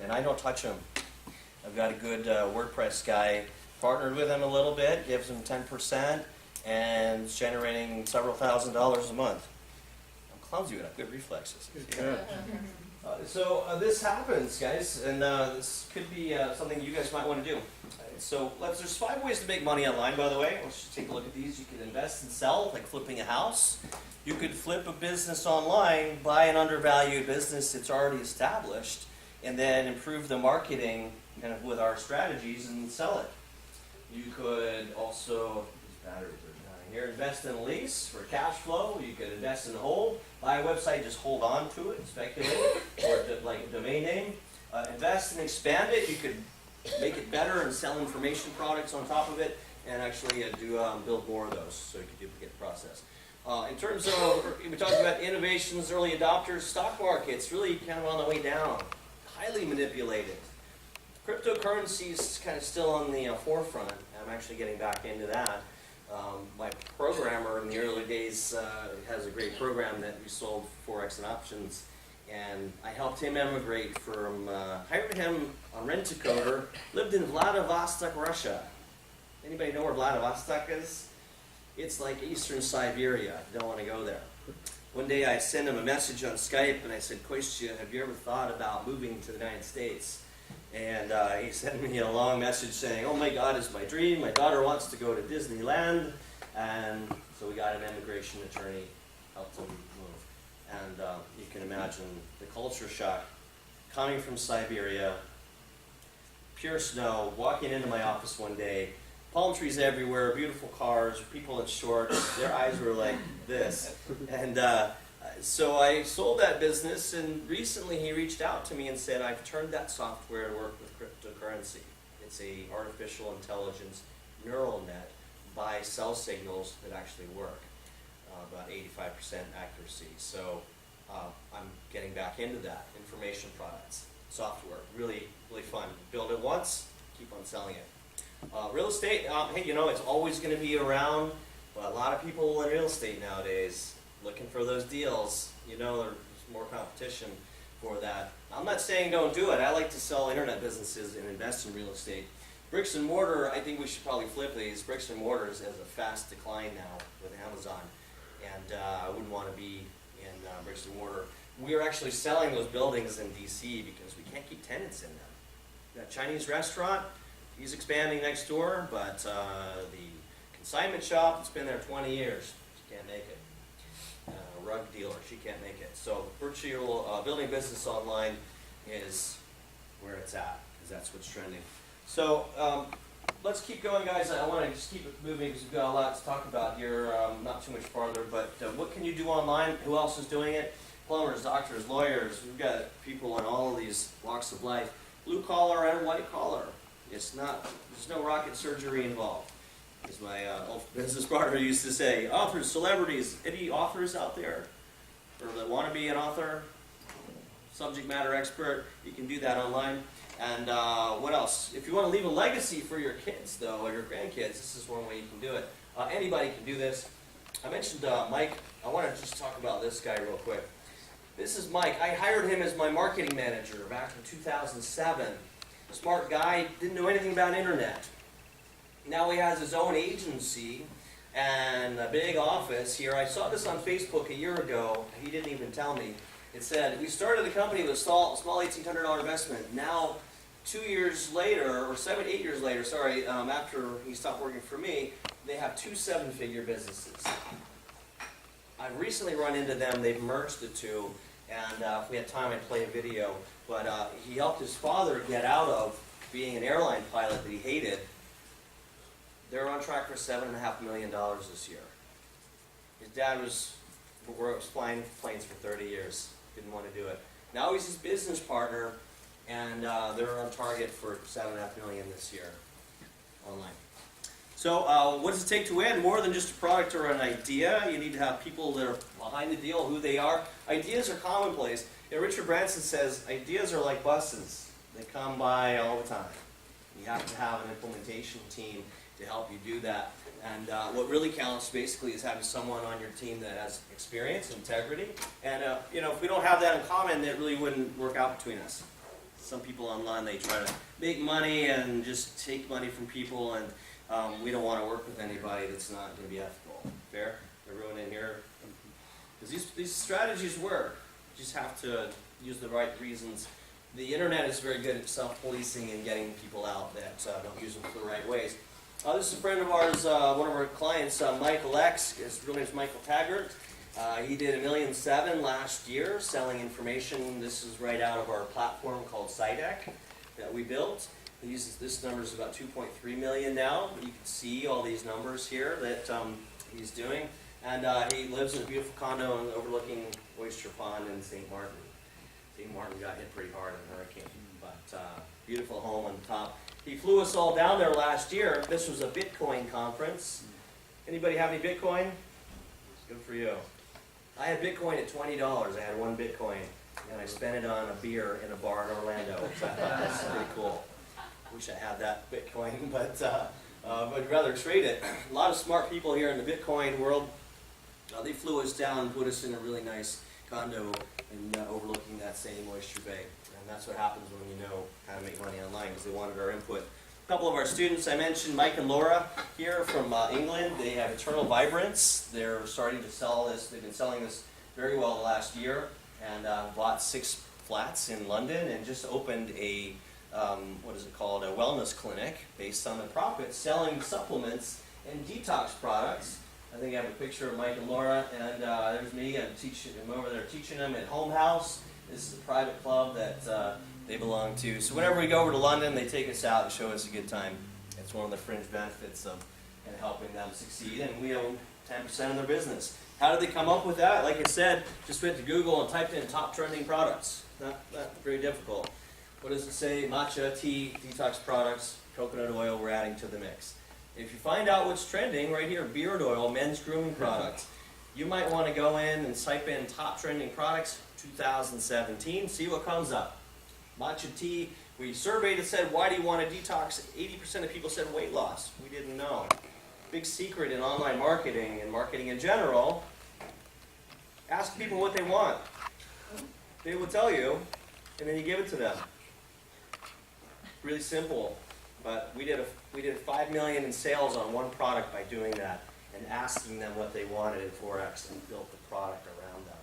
and I don't touch them. I've got a good WordPress guy, partnered with him a little bit, gives him 10%, and it's generating several $1,000s a month. I'm clumsy, but I have good reflexes. So this happens, guys, and this could be something you guys might want to do. So there's 5 ways to make money online, by the way. Let's just take a look at these. You can invest and sell, like flipping a house. You could flip a business online, buy an undervalued business that's already established, and then improve the marketing kind of with our strategies and sell it. You could also, these batteries are down here, invest in a lease for cash flow. You could invest in a hold, buy a website, just hold on to it, speculate, or like a domain name. Invest and expand it. You could make it better and sell information products on top of it, and actually build more of those so you can duplicate the process. In terms of, we talked about innovations, early adopters, stock market's really kind of on the way down, highly manipulated. Cryptocurrency is kind of still on the forefront. I'm actually getting back into that. My programmer in the early days has a great program that we sold Forex and options, and I helped him emigrate from, hired him on Rent-A-Coder, lived in Vladivostok, Russia. Anybody know where Vladivostok is? It's like Eastern Siberia. You don't want to go there. One day I sent him a message on Skype and I said, Kostya, have you ever thought about moving to the United States? And he sent me a long message saying, oh my God, it's my dream. My daughter wants to go to Disneyland. And so we got an immigration attorney, helped him move. And you can imagine the culture shock coming from Siberia, pure snow, walking into my office one day, palm trees everywhere, beautiful cars, people in shorts, their eyes were like this. And so I sold that business, and recently he reached out to me and said, I've turned that software to work with cryptocurrency. It's a artificial intelligence neural net by cell signals that actually work, about 85% accuracy. So I'm getting back into that, information products, software, really, really fun. Build it once, keep on selling it. Real estate, hey, you know, it's always going to be around, but a lot of people in real estate nowadays looking for those deals. You know, there's more competition for that. I'm not saying don't do it. I like to sell internet businesses and invest in real estate. Bricks and mortar, I think we should probably flip these. Bricks and mortars has a fast decline now with Amazon, and I wouldn't want to be in bricks and mortar. We are actually selling those buildings in DC because we can't keep tenants in them. That Chinese restaurant, he's expanding next door, but the consignment shop, it's been there 20 years. She can't make it. Rug dealer, she can't make it. So virtual building business online is where it's at, because that's what's trending. So let's keep going, guys. I want to just keep it moving because we've got a lot to talk about here, not too much farther, but what can you do online? Who else is doing it? Plumbers, doctors, lawyers. We've got people in all of these walks of life. Blue collar and white collar. It's not, there's no rocket surgery involved, as my old business partner used to say. Authors, celebrities, any authors out there or that want to be an author, subject matter expert, you can do that online. And what else? If you want to leave a legacy for your kids, though, or your grandkids, this is one way you can do it. Anybody can do this. I mentioned Mike. I want to just talk about this guy real quick. This is Mike. I hired him as my marketing manager back in 2007. Smart guy, didn't know anything about internet. Now he has his own agency and a big office here. I saw this on Facebook a year ago. He didn't even tell me. It said, we started the company with a small $1,800 investment. Now, 2 years later, or 8 years later, sorry, after he stopped working for me, they have 2 7-figure businesses. I've recently run into them. They've merged the two. And if we had time, I'd play a video. But he helped his father get out of being an airline pilot that he hated. They're on track for $7.5 million this year. His dad was flying planes for 30 years. Didn't want to do it. Now he's his business partner, and they're on target for $7.5 million this year online. So what does it take to win? More than just a product or an idea. You need to have people that are behind the deal, who they are. Ideas are commonplace. You know, Richard Branson says, ideas are like buses. They come by all the time. You have to have an implementation team to help you do that. And what really counts basically is having someone on your team that has experience, integrity. And you know, if we don't have that in common, it really wouldn't work out between us. Some people online, they try to make money and just take money from people, and we don't want to work with anybody that's not going to be ethical. Fair? Everyone in here? Because these strategies work. You just have to use the right reasons. The internet is very good at self-policing and getting people out that don't use them for the right ways. This is a friend of ours, one of our clients, Michael X. His real name is Michael Taggart. He did $1.7 million last year selling information. This is right out of our platform called SciDeck that we built. This number is about 2.3 million now. You can see all these numbers here that he's doing. And he lives in a beautiful condo overlooking Oyster Pond in St. Martin. St. Martin got hit pretty hard in a hurricane, but beautiful home on top. He flew us all down there last year. This was a Bitcoin conference. Anybody have any Bitcoin? Good for you. I had Bitcoin at $20. I had one Bitcoin, and I spent it on a beer in a bar in Orlando. So I thought that's pretty cool. Wish I had that Bitcoin, but I'd rather trade it. A lot of smart people here in the Bitcoin world. They flew us down and put us in a really nice condo and overlooking that same Oyster Bay. And that's what happens when you know how to make money online, because they wanted our input. A couple of our students I mentioned, Mike and Laura here from England. They have Eternal Vibrance. They're starting to sell this. They've been selling this very well the last year, and bought 6 flats in London and just opened a what is it called, a wellness clinic based on the profits, selling supplements and detox products. I think I have a picture of Mike and Laura, and there's me. I'm over there teaching them at Home House. This is a private club that they belong to. So whenever we go over to London, they take us out and show us a good time. It's one of the fringe benefits of helping them succeed, and we own 10% of their business. How did they come up with that? Like I said, just went to Google and typed in top trending products. Not very difficult. What does it say? Matcha, tea, detox products, coconut oil we're adding to the mix. If you find out what's trending, right here, beard oil, men's grooming products, you might want to go in and type in top trending products 2017, see what comes up. Matcha tea, we surveyed and said, why do you want to detox? 80% of people said weight loss. We didn't know. Big secret in online marketing and marketing in general, ask people what they want. They will tell you, and then you give it to them. Really simple, but we did 5 million in sales on one product by doing that and asking them what they wanted in Forex and built the product around them.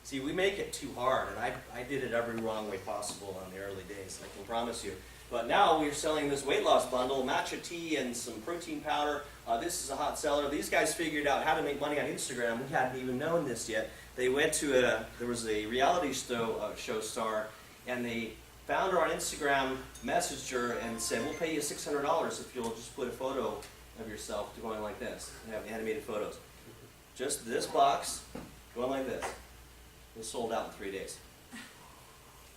See, we make it too hard, and I did it every wrong way possible on the early days, I can promise you. But now we're selling this weight loss bundle, matcha tea and some protein powder. This is a hot seller. These guys figured out how to make money on Instagram. We hadn't even known this yet. They went to there was a reality show star, and they found her on Instagram, messaged her, and said, we'll pay you $600 if you'll just put a photo of yourself going like this and have animated photos. Just this box going like this. It was sold out in 3 days.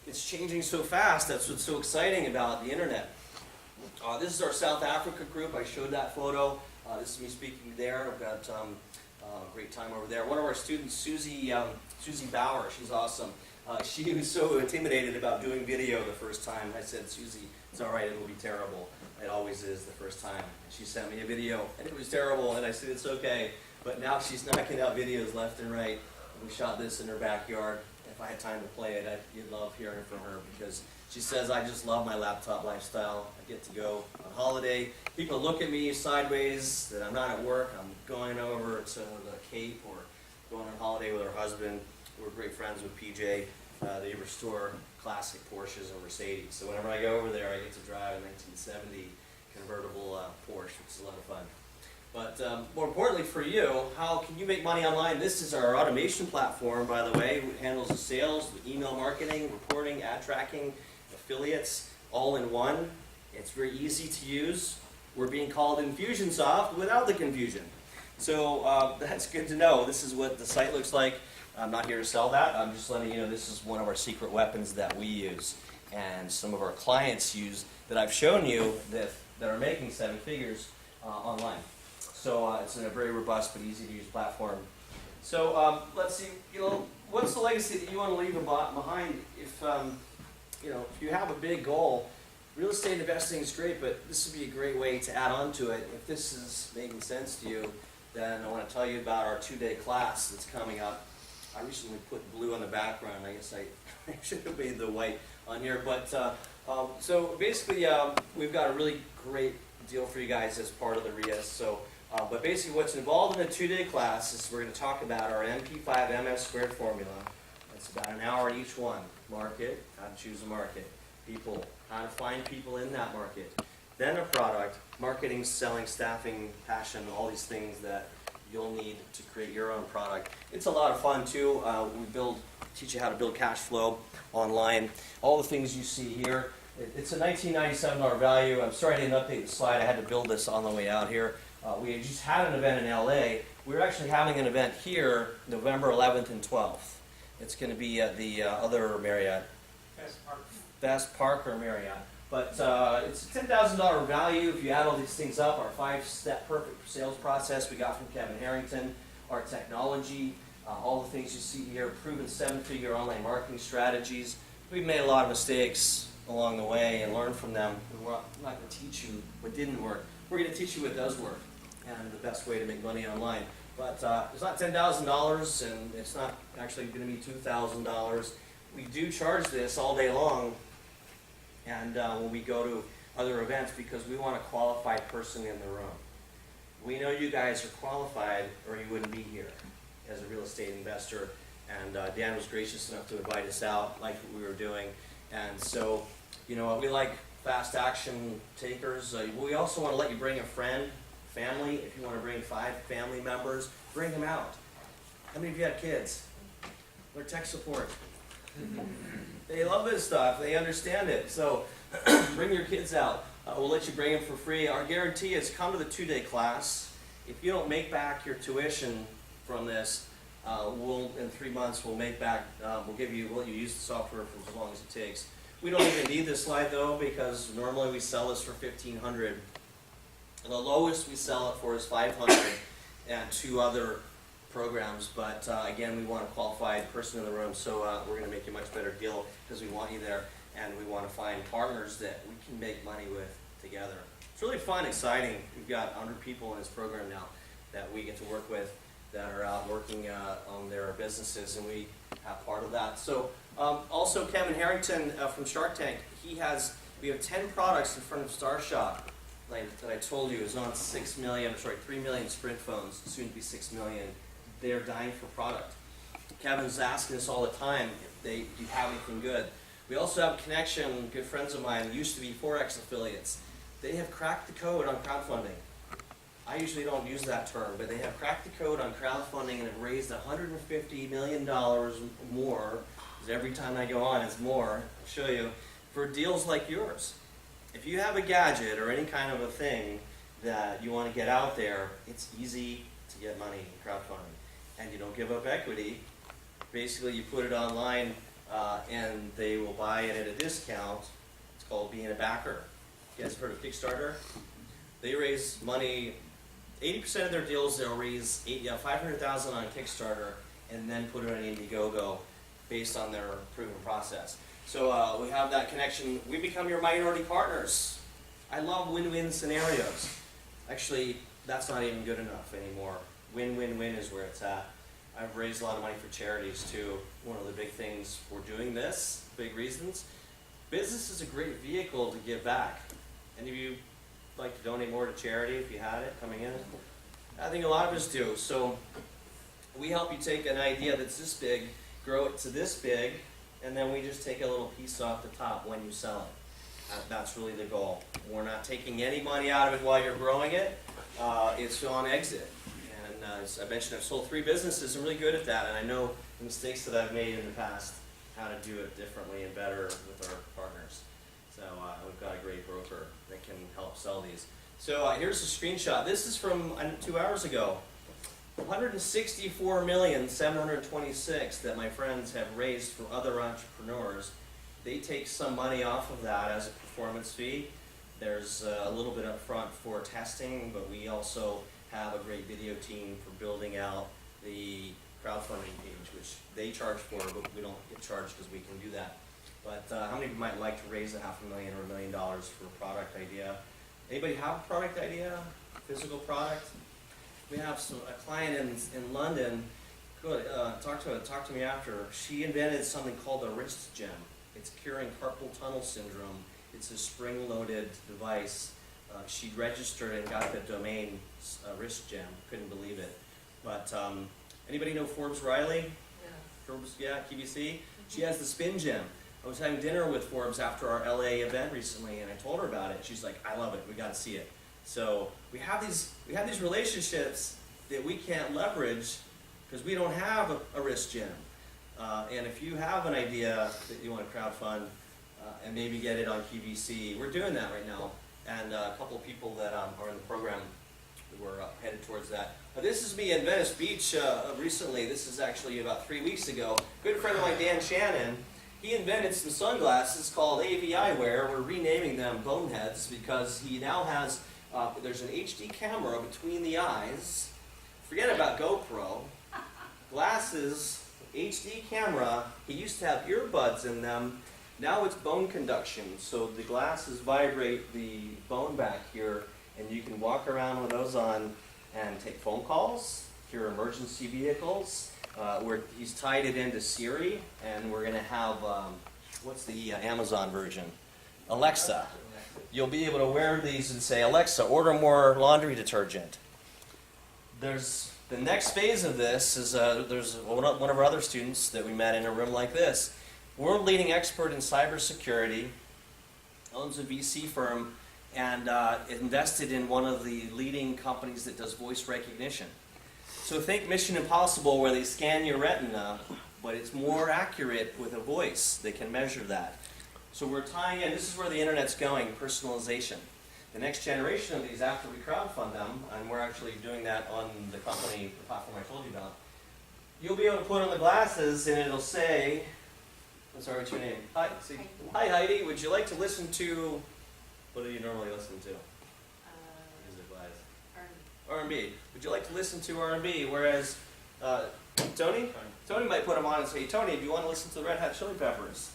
It's changing so fast. That's what's so exciting about the internet. This is our South Africa group. I showed that photo. This is me speaking there. I've got a great time over there. One of our students, Susie Bauer, she's awesome. She was so intimidated about doing video the first time. I said, Susie, it's all right, it'll be terrible. It always is the first time. And she sent me a video, and it was terrible, and I said, it's okay. But now she's knocking out videos left and right. We shot this in her backyard. If I had time to play it, you'd love hearing from her, because she says, I just love my laptop lifestyle. I get to go on holiday. People look at me sideways that I'm not at work. I'm going over to the Cape or going on holiday with her husband. We're great friends with PJ. They restore classic Porsches and Mercedes. So whenever I go over there, I get to drive a 1970 convertible Porsche, which is a lot of fun. But more importantly for you, how can you make money online? This is our automation platform, by the way. It handles the sales, the email marketing, reporting, ad tracking, affiliates, all in one. It's very easy to use. We're being called Infusionsoft without the confusion. So that's good to know. This is what the site looks like. I'm not here to sell that. I'm just letting you know this is one of our secret weapons that we use, and some of our clients use, that I've shown you that are making 7 figures online. So it's a very robust but easy to use platform. So let's see, what's the legacy that you want to leave behind? If if you have a big goal, real estate investing is great, but this would be a great way to add on to it. If this is making sense to you, then I want to tell you about our 2-day class that's coming up. I recently put blue on the background. I guess I should have made the white on here. But so basically, we've got a really great deal for you guys as part of the REIA. So, but basically, what's involved in the 2-day class is we're going to talk about our MP5 MS squared formula. It's about an hour each one. Market, how to choose a market. People, how to find people in that market. Then a product, marketing, selling, staffing, passion, all these things that you'll need to create your own product. It's a lot of fun too. We teach you how to build cash flow online. All the things you see here. It's a $1997 value. I'm sorry I didn't update the slide. I had to build this on the way out here. We just had an event in LA. We're actually having an event here November 11th and 12th. It's going to be at the other Marriott. Best Park or Marriott. But it's a $10,000 value if you add all these things up. Our 5-step perfect sales process we got from Kevin Harrington. Our technology, all the things you see here, proven 7-figure online marketing strategies. We've made a lot of mistakes along the way and learned from them. We're not going to teach you what didn't work. We're going to teach you what does work and the best way to make money online. But it's not $10,000 and it's not actually going to be $2,000. We do charge this all day long. And when we go to other events, because we want a qualified person in the room. We know you guys are qualified or you wouldn't be here as a real estate investor. And Dan was gracious enough to invite us out like we were doing. And so, you know, we like fast action takers. We also want to let you bring a friend, family. If you want to bring 5 family members, bring them out. How many of you have kids? They're tech support. They love this stuff. They understand it. So bring your kids out. We'll let you bring them for free. Our guarantee is come to the 2-day class. If you don't make back your tuition from this, in 3 months we'll make back. We'll let you use the software for as long as it takes. We don't even need this slide though, because normally we sell this for $1,500. The lowest we sell it for is $500, and 2 other programs, but again, we want a qualified person in the room, so we're going to make you a much better deal because we want you there, and we want to find partners that we can make money with together. It's really fun, exciting. We've got 100 people in this program now that we get to work with that are out working on their businesses, and we have part of that. So also Kevin Harrington from Shark Tank, we have 10 products in front of Star Shop that I told you is on 3 million Sprint phones, soon to be 6 million. They're dying for product. Kevin's asking us all the time if do you have anything good. We also have a connection, good friends of mine, used to be Forex affiliates. They have cracked the code on crowdfunding. I usually don't use that term, but they have cracked the code on crowdfunding and have raised $150 million more. Because every time I go on, it's more. I'll show you. For deals like yours. If you have a gadget or any kind of a thing that you want to get out there, it's easy to get money in crowdfunding. And you don't give up equity. Basically, you put it online and they will buy it at a discount. It's called being a backer. You guys heard of Kickstarter? They raise money, 80% of their deals they'll raise $500,000 on Kickstarter and then put it on Indiegogo based on their proven process. So we have that connection. We become your minority partners. I love win-win scenarios. Actually, that's not even good enough anymore. Win-win-win is where it's at. I've raised a lot of money for charities too. One of the big things for doing this, big reasons, business is a great vehicle to give back. Any of you like to donate more to charity if you had it coming in? I think a lot of us do. So we help you take an idea that's this big, grow it to this big, and then we just take a little piece off the top when you sell it. That's really the goal. We're not taking any money out of it while you're growing it. It's on exit. And as I mentioned, I've sold 3 businesses. I'm really good at that, and I know the mistakes that I've made in the past, how to do it differently and better with our partners. So we've got a great broker that can help sell these. So here's a screenshot. This is from 2 hours ago. 164,726,000 that my friends have raised for other entrepreneurs. They take some money off of that as a performance fee. There's a little bit up front for testing, but we also have a great video team for building out the crowdfunding page, which they charge for, but we don't get charged because we can do that. But how many of you might like to raise $500,000 or $1 million for a product idea? Anybody have a product idea? Physical product? We have a client in London Good. Talk to me after. She invented something called a wrist gem. It's curing carpal tunnel syndrome. It's a spring-loaded device. She registered and got the domain wrist gem. Couldn't believe it. But anybody know Forbes Riley? Yeah. Forbes, yeah, QVC. She has the spin gem. I was having dinner with Forbes after our LA event recently, and I told her about it. She's like, "I love it. We got to see it." So we have these relationships that we can't leverage because we don't have a wrist gem. And if you have an idea that you want to crowdfund and maybe get it on QVC, we're doing that right now. And a couple of people that are in the program, we're headed towards that. This is me in Venice Beach recently. This is actually about 3 weeks ago. Good friend of mine, Dan Shannon, he invented some sunglasses called AVI wear. We're renaming them Boneheads because he now has, there's an HD camera between the eyes. Forget about GoPro. Glasses, HD camera. He used to have earbuds in them. Now it's bone conduction. So the glasses vibrate the bone back here, and you can walk around with those on and take phone calls, hear emergency vehicles. He's tied it into Siri, and we're going to have, what's the Amazon version? Alexa. You'll be able to wear these and say, "Alexa, order more laundry detergent." The next phase of this is, there's one of our other students that we met in a room like this. World-leading expert in cybersecurity, owns a VC firm, and invested in one of the leading companies that does voice recognition. So think Mission Impossible where they scan your retina, but it's more accurate with a voice. They can measure that. So we're tying in, this is where the internet's going, personalization. The next generation of these, after we crowdfund them, and we're actually doing that on the company, the platform I told you about, you'll be able to put on the glasses and it'll say, I'm sorry, what's your name? Hi, hi Heidi, would you like to listen to, what do you normally listen to? R&B. Would you like to listen to R&B? Whereas Tony might put them on and say, "Tony, do you want to listen to the Red Hot Chili Peppers?"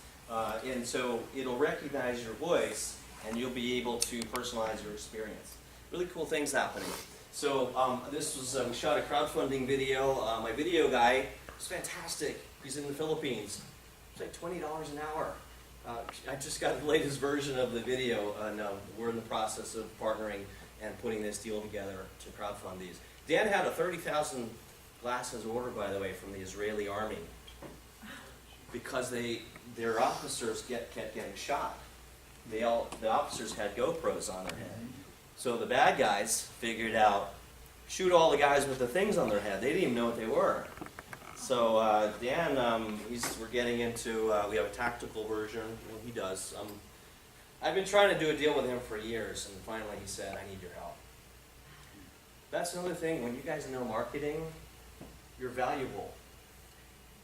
And so it'll recognize your voice, and you'll be able to personalize your experience. Really cool things happening. So this was, we shot a crowdfunding video. My video guy is fantastic. He's in the Philippines. It's like $20 an hour. I just got the latest version of the video, and we're in the process of partnering and putting this deal together to crowdfund these. Dan had a 30,000 glasses order, by the way, from the Israeli army because their officers kept getting shot. The officers had GoPros on their head. So the bad guys figured out, shoot all the guys with the things on their head. They didn't even know what they were. So Dan, we're getting into, we have a tactical version, and he does. I've been trying to do a deal with him for years, and finally he said, "I need your help." That's another thing, when you guys know marketing, you're valuable.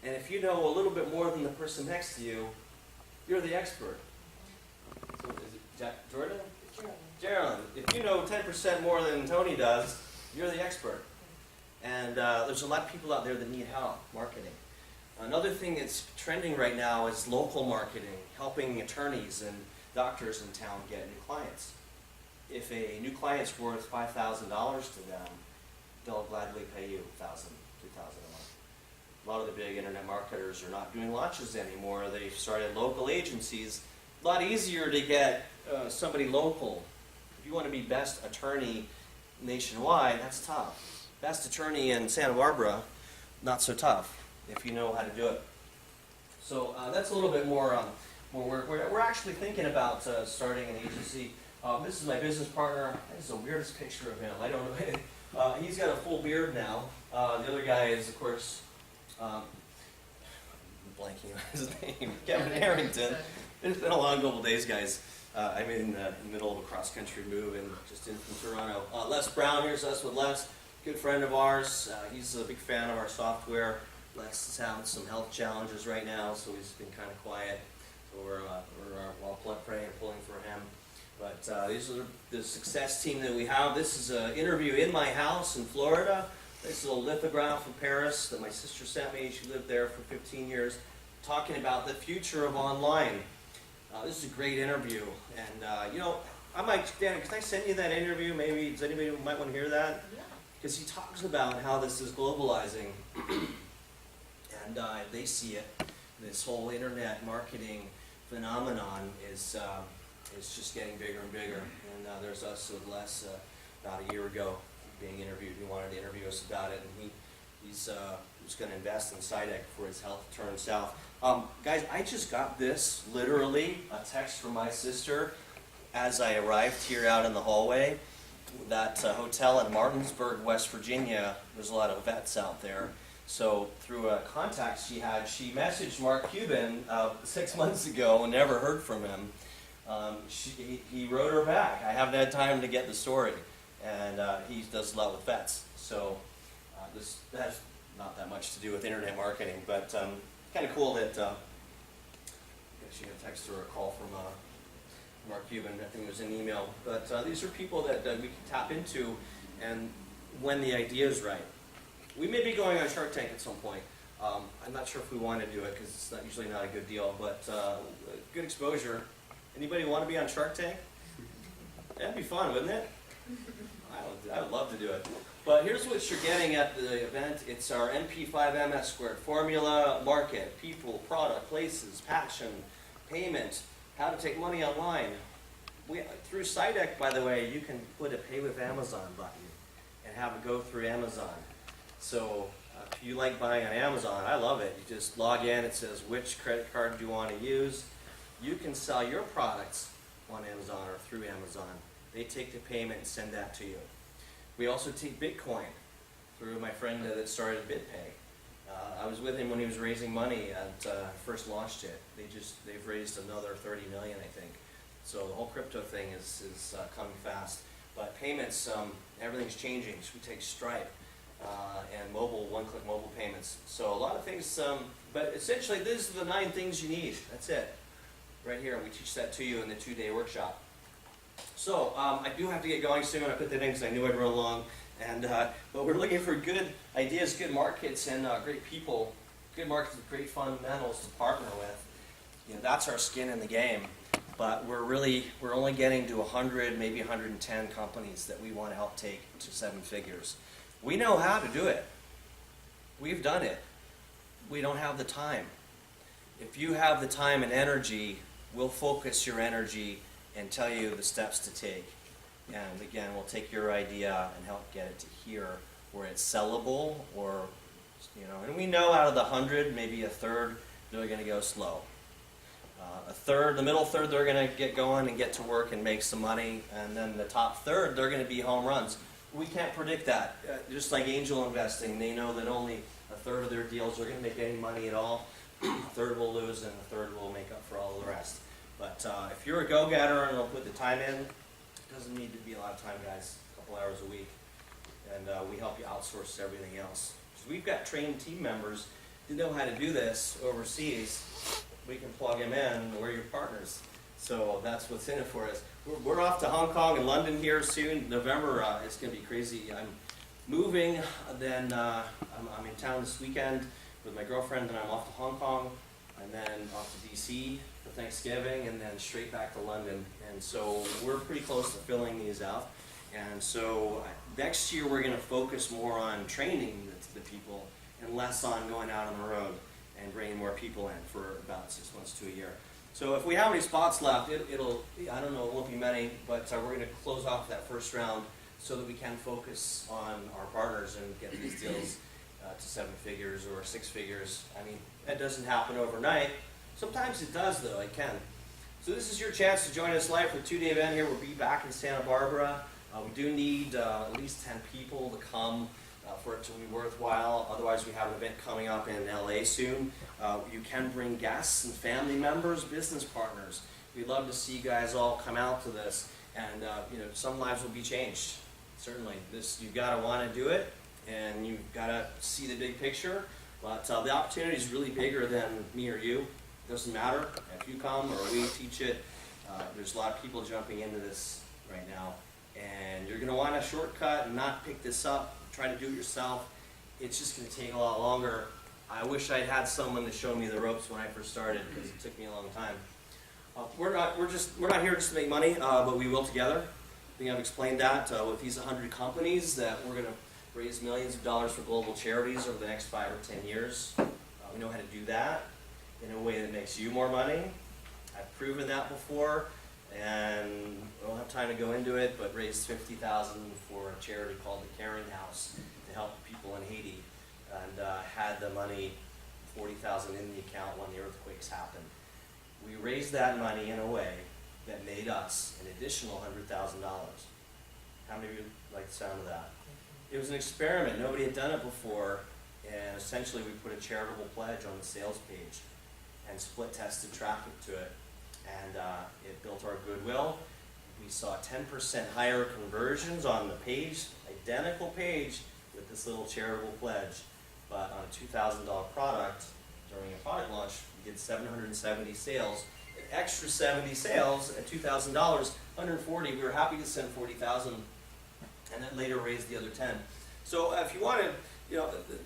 And if you know a little bit more than the person next to you, you're the expert. So is it Jordan? Geraldine. If you know 10% more than Tony does, you're the expert. And there's a lot of people out there that need help marketing. Another thing that's trending right now is local marketing, helping attorneys and doctors in town get new clients. If a new client's worth $5,000 to them, they'll gladly pay you $1,000, $2,000 a month. A lot of the big internet marketers are not doing launches anymore. They've started local agencies. A lot easier to get somebody local. If you want to be best attorney nationwide, that's tough. Best attorney in Santa Barbara, not so tough if you know how to do it. So that's a little bit more. We're actually thinking about starting an agency. This is my business partner. This is the weirdest picture of him. I don't know. He's got a full beard now. The other guy is, of course, blanking on his name, Kevin Harrington. It's been a long couple days, guys. I'm in the middle of a cross-country move and just in from Toronto. Les Brown, here's us with Les, good friend of ours. He's a big fan of our software. Les is having some health challenges right now, so he's been kind of quiet. So we're praying and pulling for him. But these are the success team that we have. This is an interview in my house in Florida. This is a lithograph from Paris that my sister sent me. She lived there for 15 years, talking about the future of online. This is a great interview, and I might, Dan, can I send you that interview? Maybe does anybody might want to hear that? Yeah. Because he talks about how this is globalizing. and they see it. This whole internet marketing phenomenon is just getting bigger and bigger. And there's us with Les about a year ago being interviewed. He wanted to interview us about it, and he's going to invest in SciDeck before his health turns south. Guys, I just got this, literally, a text from my sister as I arrived here out in the hallway. That hotel in Martinsburg, West Virginia, there's a lot of vets out there. So through a contact she had, she messaged Mark Cuban 6 months ago and never heard from him. He wrote her back. I haven't had time to get the story. And he does a lot with vets. So this has not that much to do with internet marketing, but kind of cool that she got a text or a call from Mark Cuban. I think it was an email. But these are people that we can tap into, and when the idea is right. We may be going on Shark Tank at some point. I'm not sure if we want to do it because it's usually not a good deal, but good exposure. Anybody want to be on Shark Tank? That'd be fun, wouldn't it? I would love to do it. But here's what you're getting at the event. It's our NP5MS squared formula, market, people, product, places, passion, payment, how to take money online. Through SciDeck, by the way, you can put a Pay with Amazon button and have it go through Amazon. So if you like buying on Amazon, I love it. You just log in, it says which credit card do you want to use. You can sell your products on Amazon or through Amazon. They take the payment and send that to you. We also take Bitcoin through my friend that started BitPay. I was with him when he was raising money and first launched it. They've raised another 30 million, I think. So the whole crypto thing is coming fast. But payments, everything's changing. So we take Stripe and mobile, one-click mobile payments. So a lot of things, but essentially these are the 9 things you need. That's it. Right here, we teach that to you in the 2-day workshop. So I do have to get going soon. I put that in because I knew I'd run along. And but we're looking for good ideas, good markets, and great people. Good markets with great fundamentals to partner with. You know, that's our skin in the game. But we're only getting to 100, maybe 110 companies that we want to help take to 7 figures. We know how to do it. We've done it. We don't have the time. If you have the time and energy, we'll focus your energy and tell you the steps to take. And again, we'll take your idea and help get it to here where it's sellable, or, you know, and we know out of the 100, maybe a third, they're going to go slow. A third, the middle third, they're going to get going and get to work and make some money, and then the top third, they're going to be home runs. We can't predict that. Just like angel investing, they know that only a third of their deals are going to make any money at all. A third will lose, and a third will make up for all the rest. But if you're a go-getter and will put the time in, it doesn't need to be a lot of time, guys, a couple hours a week. And we help you outsource everything else. So we've got trained team members who know how to do this overseas. We can plug them in, and we're your partners. So that's what's in it for us. We're off to Hong Kong and London here soon. November, it's going to be crazy. I'm moving, then I'm in town this weekend with my girlfriend, and I'm off to Hong Kong, and then off to DC for Thanksgiving, and then straight back to London. And so we're pretty close to filling these out. And so next year we're going to focus more on training the people and less on going out on the road and bringing more people in for about 6 months to a year. So if we have any spots left, it'll, I don't know, it won't be many, but we're going to close off that first round so that we can focus on our partners and get these deals to 7 figures or 6 figures. I mean, that doesn't happen overnight. Sometimes it does, though. It can. So this is your chance to join us live for the 2-day event here. We'll be back in Santa Barbara. We do need at least 10 people to come for it to be worthwhile. Otherwise, we have an event coming up in LA soon. You can bring guests and family members, business partners. We'd love to see you guys all come out to this, and you know, some lives will be changed. Certainly, you've got to want to do it, and you've got to see the big picture. But the opportunity is really bigger than me or you. It doesn't matter if you come or we teach it. There's a lot of people jumping into this right now, and you're going to want a shortcut and not pick this up. Try to do it yourself. It's just going to take a lot longer. I wish I'd had someone to show me the ropes when I first started, because it took me a long time. We're not here just to make money, but we will together. I think I've explained that with these 100 companies that we're going to raise millions of dollars for global charities over the next 5 or 10 years. We know how to do that in a way that makes you more money. I've proven that before, and I don't have time to go into it, but raised $50,000 for a charity called the Caring House to help people in Haiti, and had the money, $40,000 in the account when the earthquakes happened. We raised that money in a way that made us an additional $100,000. How many of you like the sound of that? It was an experiment. Nobody had done it before, and essentially we put a charitable pledge on the sales page and split tested traffic to it, and it built our goodwill. We saw 10% higher conversions on the page, identical page with this little charitable pledge, but on a $2,000 product, during a product launch, we did 770 sales. An extra 70 sales at $2,000, 140. We were happy to send 40,000, and then later raised the other 10. So if you want to,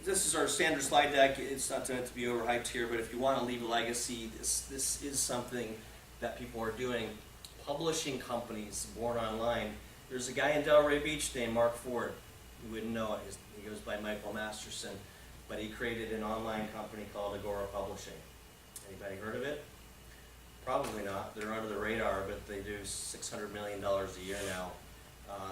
this is our standard slide deck. It's not meant to be overhyped here, but if you want to leave a legacy, this is something that people are doing. Publishing companies born online. There's a guy in Delray Beach named Mark Ford. You wouldn't know it. He goes by Michael Masterson, but he created an online company called Agora Publishing. Anybody heard of it? Probably not. They're under the radar, but they do $600 million a year now.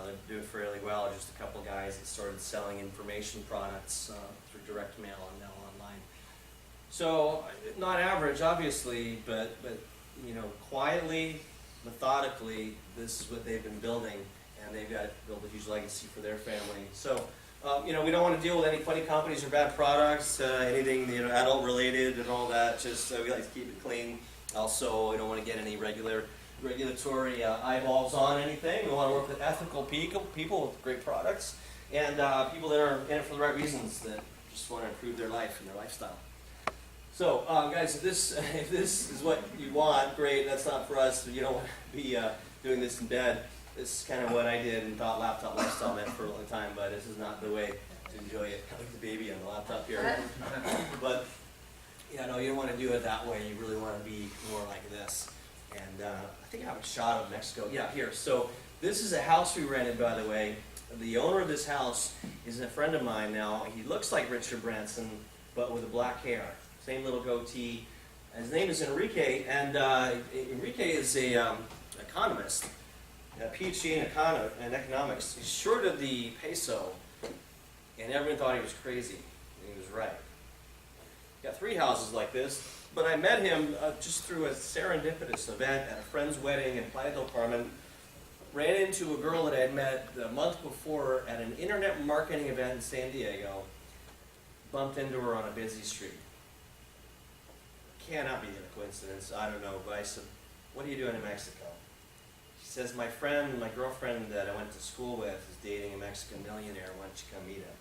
They're doing fairly well. Just a couple guys that started selling information products through direct mail and now online. So not average, obviously, but quietly, methodically, this is what they've been building, and they've got to build a huge legacy for their family. So we don't want to deal with any funny companies or bad products, anything adult related and all that. Just we like to keep it clean. Also, we don't want to get any regulatory eyeballs on anything. We want to work with ethical people with great products, and people that are in it for the right reasons, that just want to improve their life and their lifestyle. So, guys, if this is what you want, great. That's not for us. You don't want to be doing this in bed. This is kind of what I did and thought laptop lifestyle meant for a long time, but this is not the way to enjoy it. I like the baby on the laptop here. But you don't want to do it that way. You really want to be more like this. And I think I have a shot of Mexico. Yeah, here. So this is a house we rented, by the way. The owner of this house is a friend of mine now. He looks like Richard Branson, but with a black hair. Same little goatee. His name is Enrique, and Enrique is a economist, a PhD in economics. He's short of the peso, and everyone thought he was crazy, and he was right. Got 3 houses like this, but I met him just through a serendipitous event at a friend's wedding in Playa del Carmen. Ran into a girl that I had met the month before at an internet marketing event in San Diego. Bumped into her on a busy street. Cannot be a coincidence, I don't know, but I said, what are you doing in Mexico? She says, my girlfriend that I went to school with is dating a Mexican millionaire, why don't you come meet him?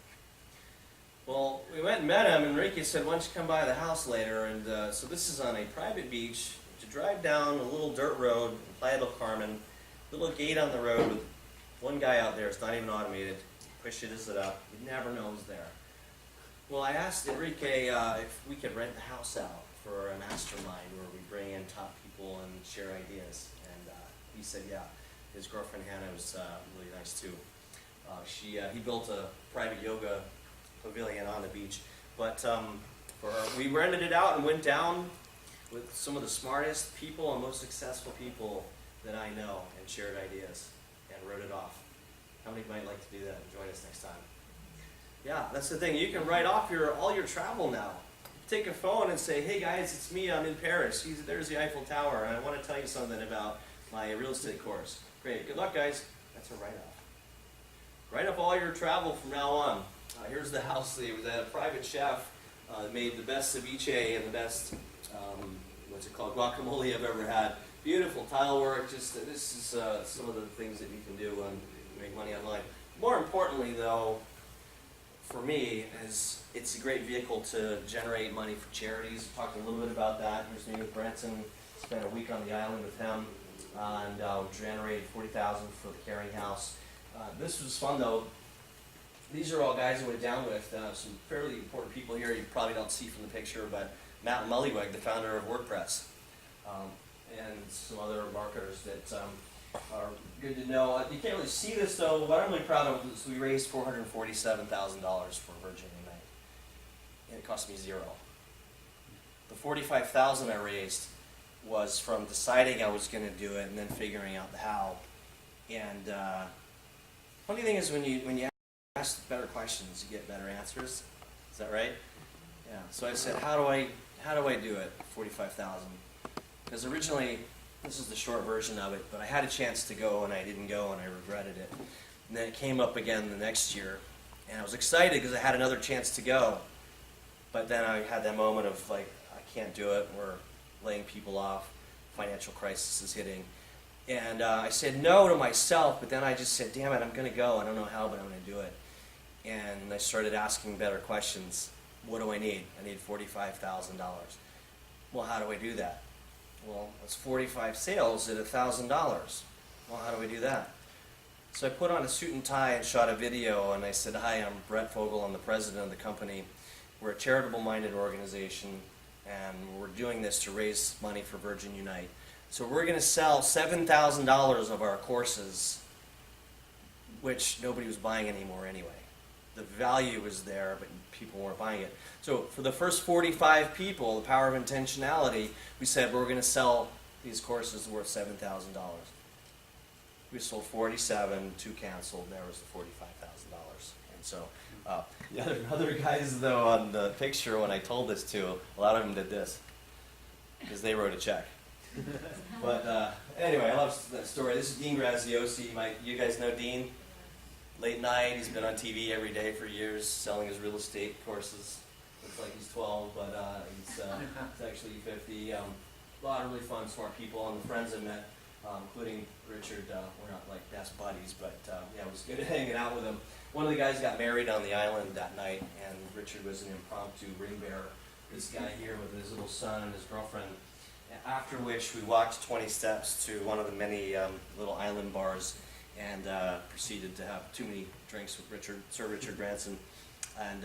Well, we went and met him, and Enrique said, why don't you come by the house later? And so this is on a private beach. To drive down a little dirt road in Playa del Carmen, little gate on the road with one guy out there, it's not even automated, push it up, you never know who's there. Well, I asked Enrique if we could rent the house out for a mastermind where we bring in top people and share ideas, and he said yeah. His girlfriend Hannah was really nice too. He built a private yoga pavilion on the beach, but we rented it out and went down with some of the smartest people and most successful people that I know, and shared ideas and wrote it off. How many might like to do that and join us next time? Yeah, that's the thing. You can write off all your travel now. Take a phone and say, hey guys, it's me, I'm in Paris. There's the Eiffel Tower, and I want to tell you something about my real estate course. Great, good luck guys. That's a write-off. Write up all your travel from now on. Here's the house. They had a private chef made the best ceviche and the best, guacamole I've ever had. Beautiful tile work. This is some of the things that you can do to make money online. More importantly, though, for me, is it's a great vehicle to generate money for charities. Talked a little bit about that. Here's me with Branson. Spent a week on the island with him, and generated $40,000 for the Caring House. This was fun, though. These are all guys I went down with. Some fairly important people here you probably don't see from the picture, but Matt Mullyweg, the founder of WordPress, and some other marketers that are good to know. You can't really see this, though. What I'm really proud of is we raised $447,000 for Virgin Unite, and it cost me $0. The $45,000 I raised was from deciding I was going to do it and then figuring out the how. And funny thing is when you ask better questions, you get better answers. Is that right? Yeah. So I said, how do I do it? 45,000. Because originally, this is the short version of it, but I had a chance to go and I didn't go and I regretted it. And then it came up again the next year, and I was excited because I had another chance to go. But then I had that moment of like, I can't do it. We're laying people off. Financial crisis is hitting. And I said no to myself, but then I just said, damn it, I'm going to go. I don't know how, but I'm going to do it. And I started asking better questions. What do I need? I need $45,000. Well, how do I do that? Well, it's 45 sales at $1,000. Well, how do we do that? So I put on a suit and tie and shot a video, and I said, hi, I'm Brett Fogle. I'm the president of the company. We're a charitable-minded organization, and we're doing this to raise money for Virgin Unite. So we're going to sell $7,000 of our courses, which nobody was buying anymore anyway. The value was there, but people weren't buying it. So for the first 45 people, the power of intentionality, we said we're going to sell these courses worth $7,000. We sold 47, 2 canceled, and there was the $45,000. And so the other guys, though, on the picture when I told this to, a lot of them did this, because they wrote a check. But anyway, I love that story. This is Dean Graziosi. You guys know Dean? Late night, he's been on TV every day for years, selling his real estate courses. Looks like he's 12, but he's actually 50. A lot of really fun, smart people, and the friends I met, including Richard. We're not like best buddies, but yeah, it was good hanging out with him. One of the guys got married on the island that night, and Richard was an impromptu ring bearer. This guy here with his little son and his girlfriend. After which we walked 20 steps to one of the many little island bars and proceeded to have too many drinks with Sir Richard Branson, and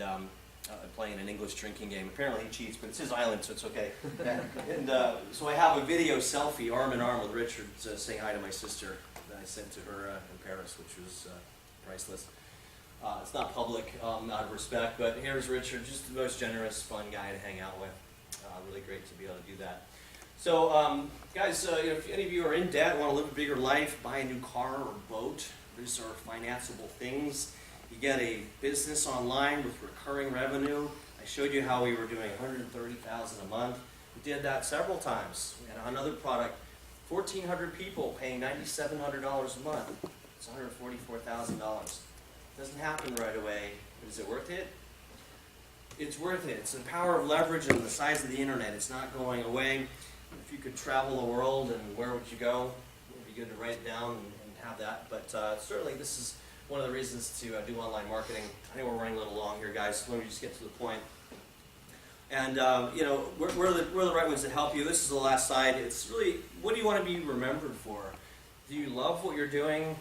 playing an English drinking game. Apparently he cheats, but it's his island, so it's okay. And so I have a video selfie, arm in arm with Richard, saying hi to my sister that I sent to her in Paris, which was priceless. It's not public, out of respect, but here's Richard, just the most generous, fun guy to hang out with. Really great to be able to do that. So, guys, if any of you are in debt, want to live a bigger life, buy a new car or boat, these are financeable things. You get a business online with recurring revenue. I showed you how we were doing $130,000 a month. We did that several times. We had another product, 1,400 people paying $9,700 a month. It's $144,000. Doesn't happen right away, but is it worth it? It's worth it. It's the power of leverage and the size of the internet. It's not going away. If you could travel the world, and where would you go? It would be good to write it down and have that. But certainly this is one of the reasons to do online marketing. I think we're running a little long here, guys, so let me just get to the point. And you know, we're the right ones to help you. This is the last slide. It's really, what do you want to be remembered for? Do you love what you're doing?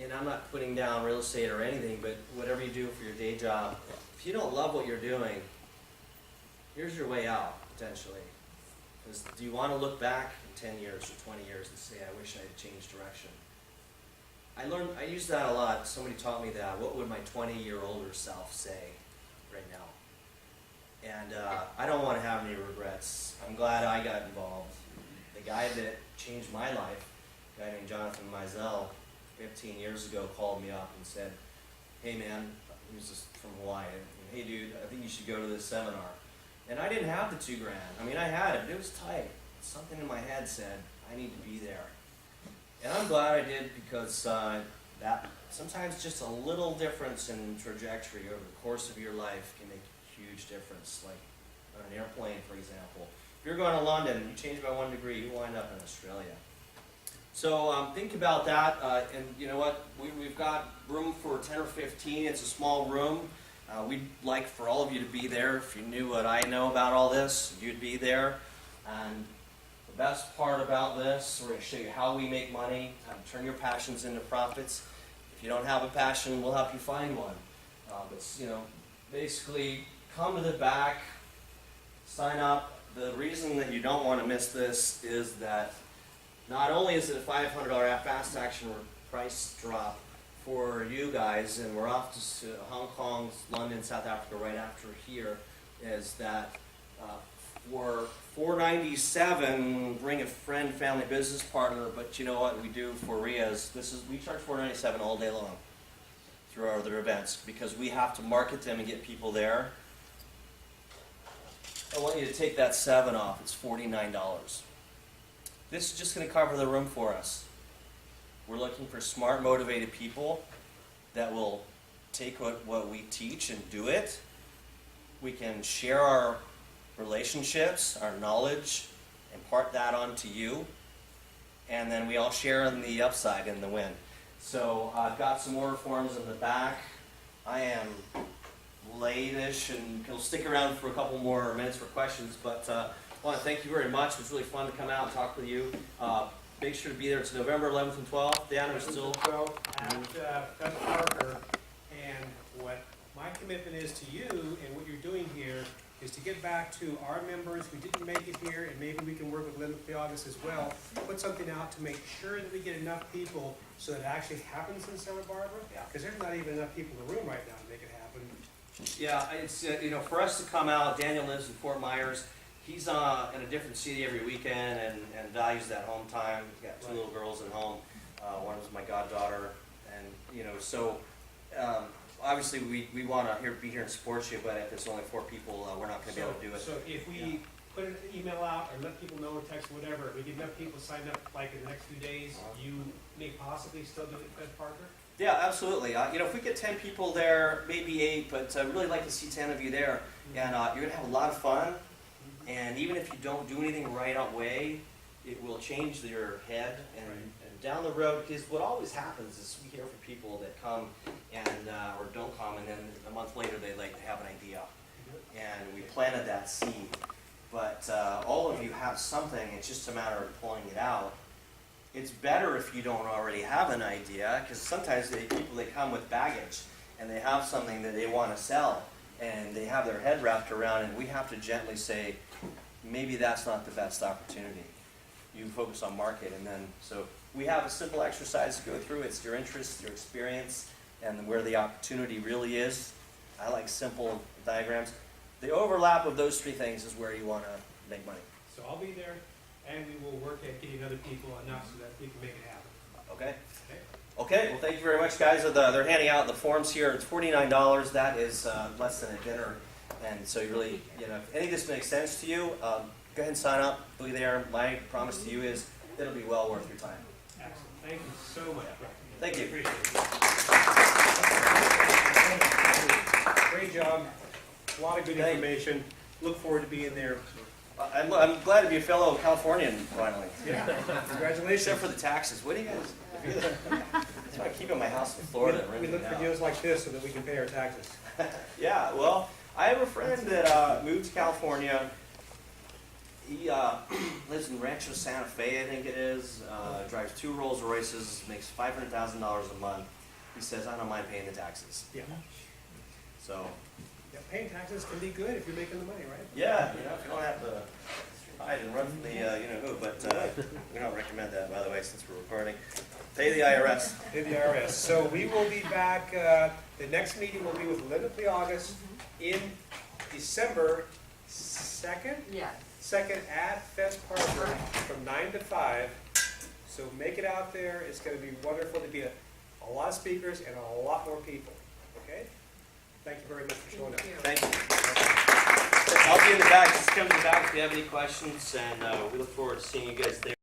And I'm not putting down real estate or anything, but whatever you do for your day job, if you don't love what you're doing, here's your way out, potentially. Because do you want to look back in 10 years or 20 years and say, I wish I had changed direction? I use that a lot. Somebody taught me that. What would my 20-year-older self say right now? And I don't want to have any regrets. I'm glad I got involved. The guy that changed my life, a guy named Jonathan Mizell, 15 years ago, called me up and said, hey man, he was just from Hawaii, hey dude, I think you should go to this seminar. And I didn't have the $2,000. I mean, I had it, but it was tight. Something in my head said, I need to be there. And I'm glad I did, because that sometimes just a little difference in trajectory over the course of your life can make a huge difference. Like on an airplane, for example. If you're going to London, you change by 1 degree, you wind up in Australia. So think about that, and you know what, we've got room for 10 or 15, it's a small room. We'd like for all of you to be there. If you knew what I know about all this, you'd be there. And the best part about this, we're going to show you how we make money, how to turn your passions into profits. If you don't have a passion, we'll help you find one. But you know, basically, come to the back, sign up. The reason that you don't want to miss this is that not only is it a $500 fast action price drop for you guys, and we're off to Hong Kong, London, South Africa right after here, is that For $497, bring a friend, family, business partner. But you know what we do for REIAs? We charge $497 all day long through our other events because we have to market them and get people there. I want you to take that 7 off. It's $49. This is just going to cover the room for us. We're looking for smart, motivated people that will take what we teach and do it. We can share our relationships, our knowledge, impart that onto you, and then we all share in the upside and the win. So I've got some order forms in the back. I am late-ish and will stick around for a couple more minutes for questions, but I want to thank you very much. It was really fun to come out and talk with you. Make sure to be there. It's November 11th and 12th. Dan, we're still 12 at Beth Parker, and what my commitment is to you and what you're doing here is to get back to our members who didn't make it here, and maybe we can work with Linda Theogas as well, put something out to make sure that we get enough people so that it actually happens in Santa Barbara, because there's not even enough people in the room right now to make it happen. Yeah, it's for us to come out. Daniel lives in Fort Myers. He's in a different city every weekend and values that home time. He's got two little girls at home. One is my goddaughter, and so obviously we want to be here and support you. But if it's only 4 people, we're not going to be able to do it. So if we put an email out or let people know or text whatever, if we get enough people signed up like in the next few days, you may possibly still do it at Beth Parker. Yeah, absolutely. If we get 10 people there, maybe 8, but I'd really like to see 10 of you there. And you're going to have a lot of fun. And even if you don't do anything right away, it will change your head. And down the road, because what always happens is we hear from people that come and or don't come, and then a month later they have an idea. And we planted that seed. But all of you have something. It's just a matter of pulling it out. It's better if you don't already have an idea, because sometimes people come with baggage and they have something that they want to sell and they have their head wrapped around, and we have to gently say, maybe that's not the best opportunity. You focus on market, and then so we have a simple exercise to go through. It's your interest, your experience, and where the opportunity really is. I like simple diagrams. The overlap of those 3 things is where you want to make money. So I'll be there, and we will work at getting other people enough so that we can make it happen. Okay? Okay, well thank you very much, guys. They're handing out the forms here. It's $49. That is less than a dinner. And so you really, if any of this makes sense to you, go ahead and sign up. Be there. My promise to you is it'll be well worth your time. Excellent. Thank you so much. Thank you. Appreciate it. Great job. A lot of good information. Look forward to being there. I'm glad to be a fellow Californian finally. Yeah. Congratulations. Except for the taxes. What do you guys? That's why I keep in my house in Florida. We look for deals like this so that we can pay our taxes. Yeah. Well, I have a friend that moved to California. He lives in Rancho Santa Fe, I think it is. Drives 2 Rolls Royces, makes $500,000 a month. He says, I don't mind paying the taxes. Yeah. So. Yeah, paying taxes can be good if you're making the money, right? Yeah, if you don't have to hide and run from the who, but we don't recommend that, by the way, since we're recording. Pay the IRS. Pay the IRS. So we will be back. The next meeting will be with Linda Theogas in December 2nd. Yes. 2nd at Beth Parker from 9 to 5. So make it out there. It's going to be wonderful to be a lot of speakers and a lot more people. Okay? Thank you very much for showing up. Thank you. I'll be in the back. Just come to the back if you have any questions, and we look forward to seeing you guys there.